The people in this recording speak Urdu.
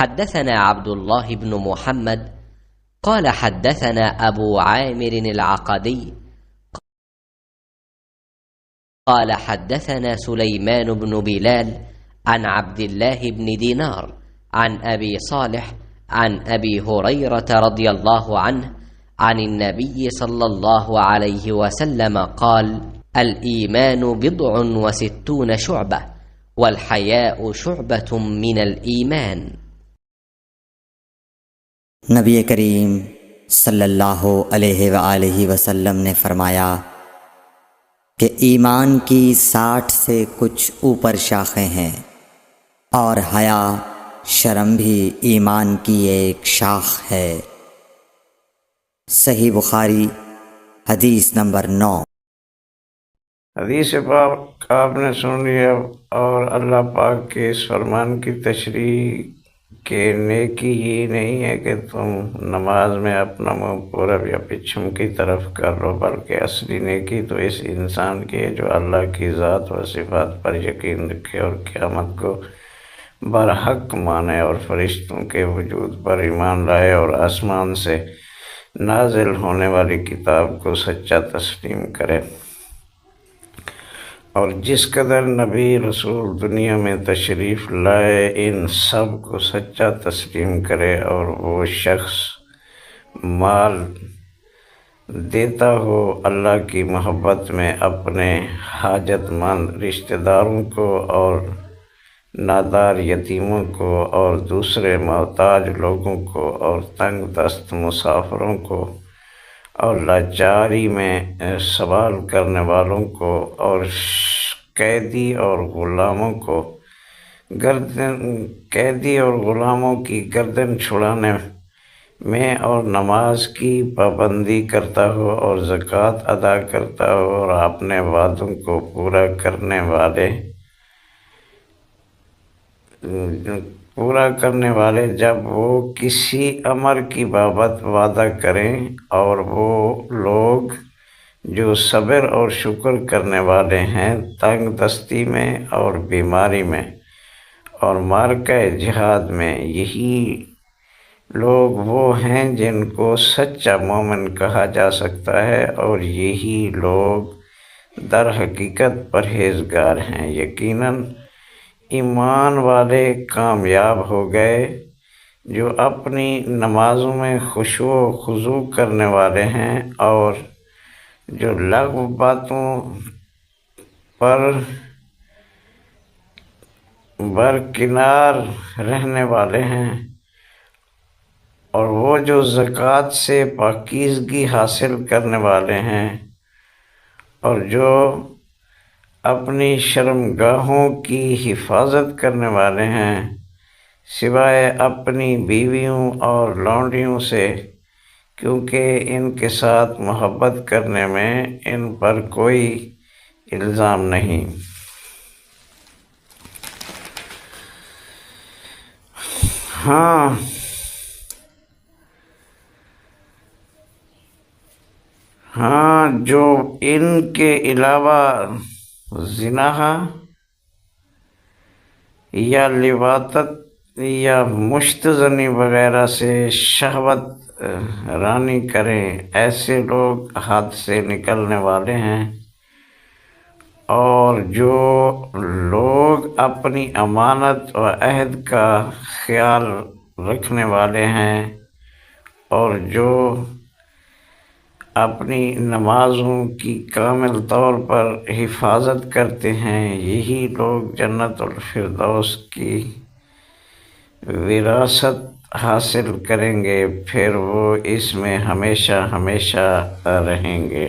حدثنا عبد الله بن محمد قال حدثنا أبو عامر العقدي قال حدثنا سليمان بن بلال عن عبد الله بن دينار عن أبي صالح عن أبي هريرة رضي الله عنه عن النبي صلى الله عليه وسلم قال الإيمان 60 شعبة والحياء شعبة من الإيمان۔ نبی کریم صلی اللہ علیہ وآلہ وسلم نے فرمایا کہ ایمان کی 60 سے کچھ اوپر شاخیں ہیں، اور حیا شرم بھی ایمان کی ایک شاخ ہے۔ صحیح بخاری حدیث نمبر 9۔ حدیث پاک آپ نے سن لیا، اور اللہ پاک کے اس فرمان کی تشریح کہ نیکی یہ نہیں ہے کہ تم نماز میں اپنا منہ پورب یا پچھم کی طرف کر لو، بلکہ اصلی نیکی تو اس انسان کی ہے جو اللہ کی ذات و صفات پر یقین رکھے اور قیامت کو برحق مانے اور فرشتوں کے وجود پر ایمان لائے اور آسمان سے نازل ہونے والی کتاب کو سچا تسلیم کرے، اور جس قدر نبی رسول دنیا میں تشریف لائے ان سب کو سچا تسلیم کرے، اور وہ شخص مال دیتا ہو اللہ کی محبت میں اپنے حاجت مند رشتہ داروں کو اور نادار یتیموں کو اور دوسرے محتاج لوگوں کو اور تنگ دست مسافروں کو اور لاچاری میں سوال کرنے والوں کو اور قیدی اور غلاموں کی گردن چھڑانے میں اور نماز کی پابندی کرتا ہو اور زکوٰۃ ادا کرتا ہو اور اپنے وعدوں کو پورا کرنے والے جب وہ کسی امر کی بابت وعدہ کریں، اور وہ لوگ جو صبر اور شکر کرنے والے ہیں تنگ دستی میں اور بیماری میں اور معرکہ جہاد میں، یہی لوگ وہ ہیں جن کو سچا مومن کہا جا سکتا ہے، اور یہی لوگ در حقیقت پرہیزگار ہیں۔ یقیناً ایمان والے کامیاب ہو گئے جو اپنی نمازوں میں خشوع و خضوع کرنے والے ہیں اور جو لغو باتوں پر برکنار رہنے والے ہیں، اور وہ جو زکوٰۃ سے پاکیزگی حاصل کرنے والے ہیں، اور جو اپنی شرمگاہوں کی حفاظت کرنے والے ہیں، سوائے اپنی بیویوں اور لونڈیوں سے، کیونکہ ان کے ساتھ محبت کرنے میں ان پر کوئی الزام نہیں۔ ہاں جو ان کے علاوہ زنا یا لواطت یا مشت زنی وغیرہ سے شہوت رانی کریں، ایسے لوگ حد سے نکلنے والے ہیں، اور جو لوگ اپنی امانت و عہد کا خیال رکھنے والے ہیں اور جو اپنی نمازوں کی کامل طور پر حفاظت کرتے ہیں، یہی لوگ جنت الفردوس کی وراثت حاصل کریں گے، پھر وہ اس میں ہمیشہ ہمیشہ رہیں گے۔